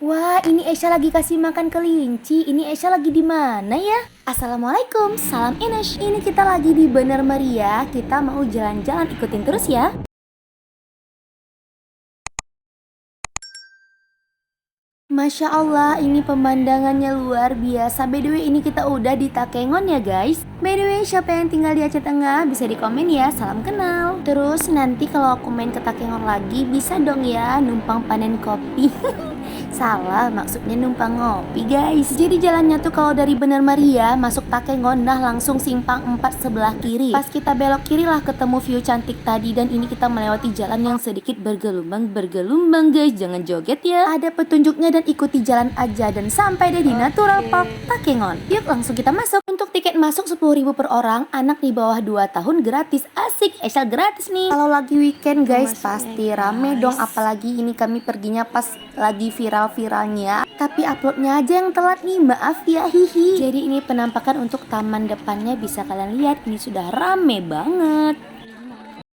Wah, ini Esya lagi kasih makan kelinci. Ini Esya lagi di mana ya? Assalamualaikum, salam Ines. Ini kita lagi di Bener Meriah. Kita mau jalan-jalan, ikutin terus ya. Masya Allah, ini pemandangannya luar biasa. By the way, ini kita udah di Takengon ya guys. By the way, siapa yang tinggal di Aceh Tengah bisa di komen ya, salam kenal. Terus nanti kalau aku main ke Takengon lagi, bisa dong ya numpang panen kopi. Salah, maksudnya numpang ngopi guys. Jadi jalannya tuh kalau dari Bener Meriah masuk Takengon, nah langsung simpang 4 sebelah kiri. Pas kita belok kiri lah ketemu view cantik tadi. Dan ini kita melewati jalan yang sedikit bergelombang guys. Jangan joget ya. Ada petunjuknya dan ikuti jalan aja. Dan sampai deh di Natural Park Takengon. Yuk langsung kita masuk. Untuk tiket masuk 10.000 per orang. Anak di bawah 2 tahun gratis. Asik, Esal gratis nih. Kalau lagi weekend guys pasti rame dong. Apalagi ini kami perginya pas lagi viral-viralnya, tapi uploadnya aja yang telat nih, maaf ya, hihi. Jadi ini penampakan untuk taman depannya, bisa kalian lihat ini sudah rame banget.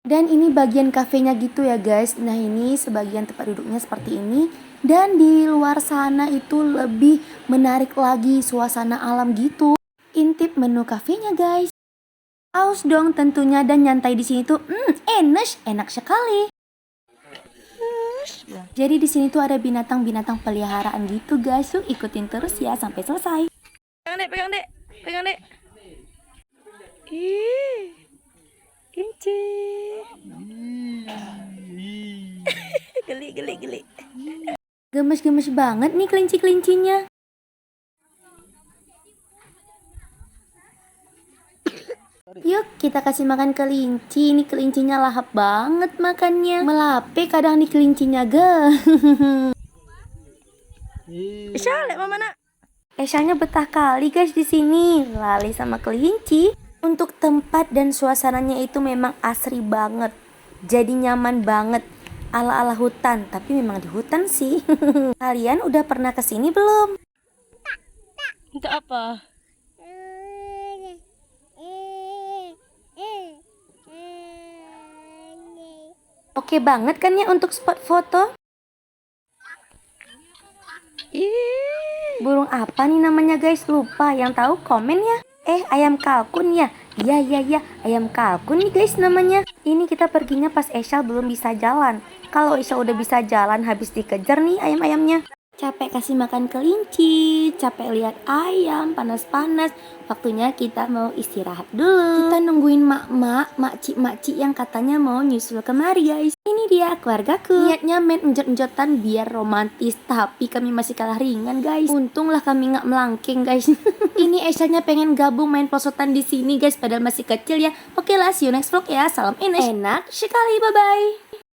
Dan ini bagian kafenya gitu ya guys. Nah ini sebagian tempat duduknya seperti ini. Dan di luar sana itu lebih menarik lagi, suasana alam gitu. Intip menu kafenya guys. Haus dong tentunya, dan nyantai di sini tuh enak sekali. Jadi di sini tuh ada binatang-binatang peliharaan gitu guys. Tuh ikutin terus ya sampai selesai. Pegang dek. Ih, kelinci. Geli. Gemes-gemes banget nih kelinci-kelincinya. Yuk kita kasih makan kelinci. Ini kelincinya lahap banget makannya. Melape kadang di kelincinya ge. Isya, lihat mama nak. Esyanya betah kali guys di sini. Lali sama kelinci. Untuk tempat dan suasananya itu memang asri banget. Jadi nyaman banget. Ala-ala hutan, tapi memang di hutan sih. Kalian udah pernah kesini belum? Untuk apa? Oke banget kan ya untuk spot foto? Ih, Burung apa nih namanya guys? Lupa, yang tahu komen ya. Ayam kalkun ya? Iya, ayam kalkun nih guys namanya. Ini kita perginya pas Esya belum bisa jalan. Kalau Esya udah bisa jalan, habis dikejar nih ayam-ayamnya. Capek kasih makan kelinci, capek lihat ayam panas-panas. Waktunya kita mau istirahat dulu. Kita nungguin makcik yang katanya mau nyusul kemari guys. Ini dia keluargaku. Niatnya main enjot-enjotan biar romantis, tapi kami masih kalah ringan guys. Untunglah kami nggak melangking guys. Ini Esyanya pengen gabung main pelosotan di sini guys, padahal masih kecil ya. Oke lah, see you next vlog ya. Salam Ines. Enak sekali, bye bye.